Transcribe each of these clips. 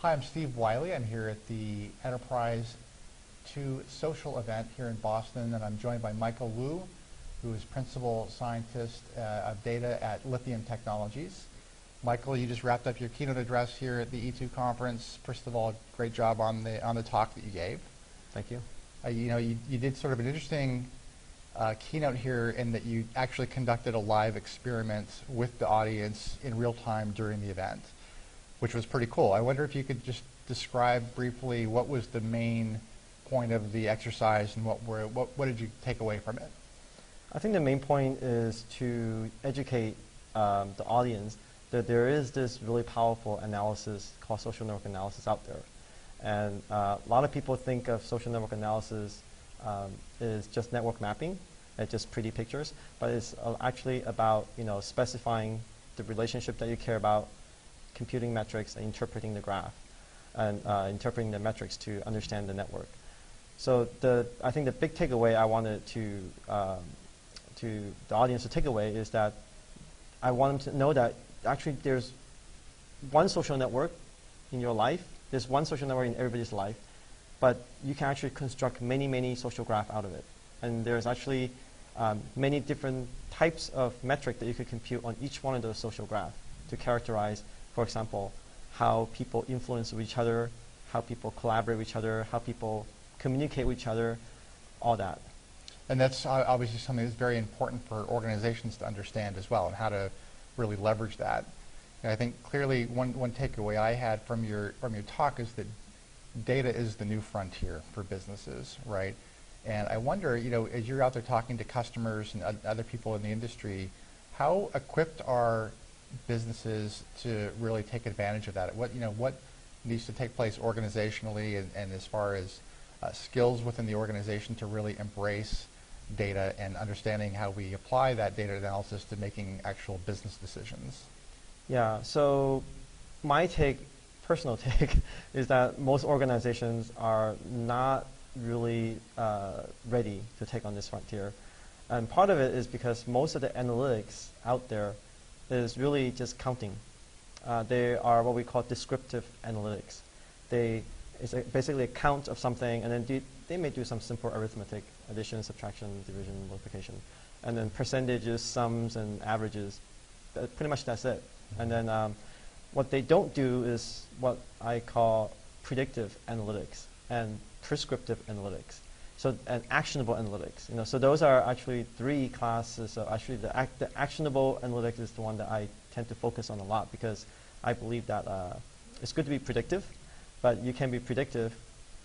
Hi, I'm Steve Wiley. I'm here at the Enterprise 2 social event here in Boston, and I'm joined by Michael Wu, who is Principal Scientist of Data at Lithium Technologies. Michael, you just wrapped up your keynote address here at the E2 conference. First of all, great job on the talk that you gave. Thank you. You did sort of an interesting keynote here in that you actually conducted a live experiment with the audience in real time during the event, which was pretty cool. I wonder if you could just describe briefly what was the main point of the exercise and what did you take away from it? I think the main point is to educate the audience that there is this really powerful analysis called social network analysis out there. And a lot of people think of social network analysis is just network mapping, and just pretty pictures, but it's actually about specifying the relationship that you care about, computing metrics, and interpreting the graph, and interpreting the metrics to understand the network. So I think the big takeaway I wanted to the audience to take away is that I want them to know that actually there's one social network in your life, there's one social network in everybody's life, but you can actually construct many, many social graphs out of it. And there's actually many different types of metric that you could compute on each one of those social graphs to characterize, for example, how people influence with each other, how people collaborate with each other, how people communicate with each other, all that. And that's obviously something that's very important for organizations to understand as well, and how to really leverage that. And I think clearly one takeaway I had from your talk is that data is the new frontier for businesses, right? And I wonder, as you're out there talking to customers and other people in the industry, how equipped are businesses to really take advantage of that? What needs to take place organizationally and as far as skills within the organization to really embrace data and understanding how we apply that data analysis to making actual business decisions? Yeah, so my personal take, is that most organizations are not really ready to take on this frontier. And part of it is because most of the analytics out there is really just counting. They are what we call descriptive analytics. It's basically a count of something, and then they may do some simple arithmetic, addition, subtraction, division, multiplication, and then percentages, sums, and averages. Pretty much that's it. And then what they don't do is what I call predictive analytics and prescriptive analytics, and actionable analytics. So those are actually three classes. So actually, the actionable analytics is the one that I tend to focus on a lot, because I believe that it's good to be predictive, but you can be predictive,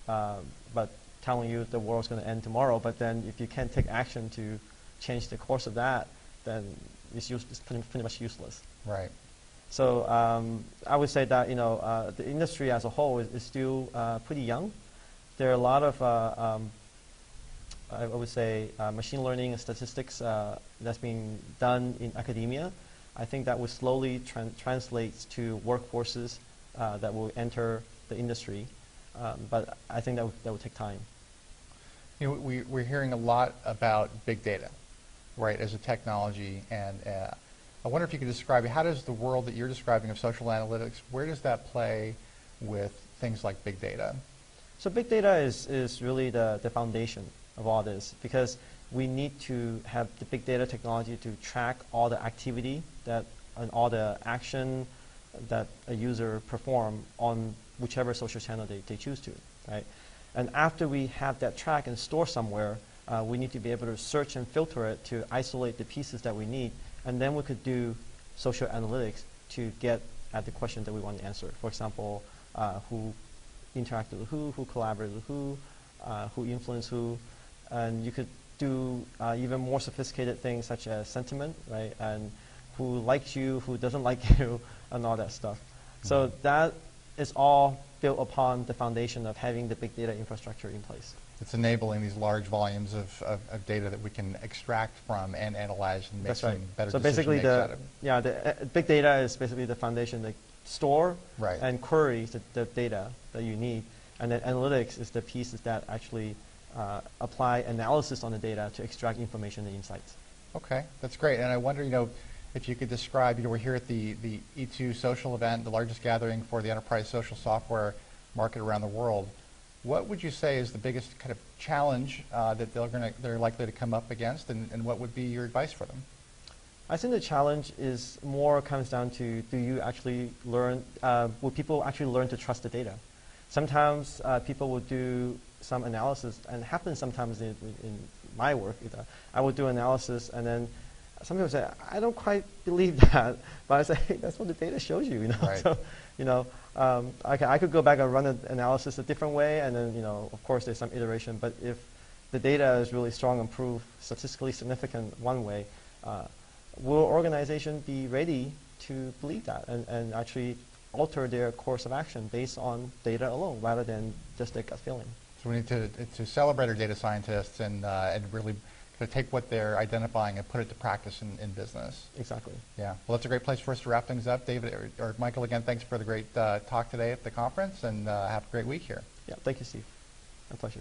but telling you the world's going to end tomorrow. But then if you can't take action to change the course of that, then it's pretty much useless. Right. So I would say that the industry as a whole is still pretty young. There are a lot of I would say machine learning and statistics that's being done in academia. I think that will slowly translate to workforces that will enter the industry, but I think that will take time. We're hearing a lot about big data, right, as a technology, and I wonder if you could describe how does the world that you're describing of social analytics, where does that play with things like big data? So big data is really the foundation of all this, because we need to have the big data technology to track all the activity and all the action that a user perform on whichever social channel they choose to, right? And after we have that track and store somewhere, we need to be able to search and filter it to isolate the pieces that we need, and then we could do social analytics to get at the question that we want to answer. For example, who interacted with who collaborated with who influenced who, and you could do even more sophisticated things such as sentiment, right? And who likes you, who doesn't like you, and all that stuff. So that is all built upon the foundation of having the big data infrastructure in place. It's enabling these large volumes of data that we can extract from and analyze and make some better so decisions. Basically the big data is basically the foundation that store and query the data that you need, and then analytics is the pieces that actually apply analysis on the data to extract information and insights. Okay, that's great. And I wonder, if you could describe, we're here at the E2 social event, the largest gathering for the enterprise social software market around the world. What would you say is the biggest kind of challenge that they're likely to come up against, and what would be your advice for them? I think the challenge is more comes down to, do you actually learn, will people actually learn to trust the data? Sometimes people will do some analysis, and it happens sometimes in my work. I will do analysis, and then some people say, I don't quite believe that, but I say, hey, that's what the data shows you. Right. So, I could go back and run an analysis a different way, and then, of course, there's some iteration. But if the data is really strong and prove statistically significant one way, will organization be ready to believe that and actually alter their course of action based on data alone, rather than just their gut feeling? So we need to celebrate our data scientists and really kind of take what they're identifying and put it to practice in business. Exactly. Yeah. Well, that's a great place for us to wrap things up. David or Michael, again, thanks for the great talk today at the conference, and have a great week here. Yeah. Thank you, Steve. My pleasure.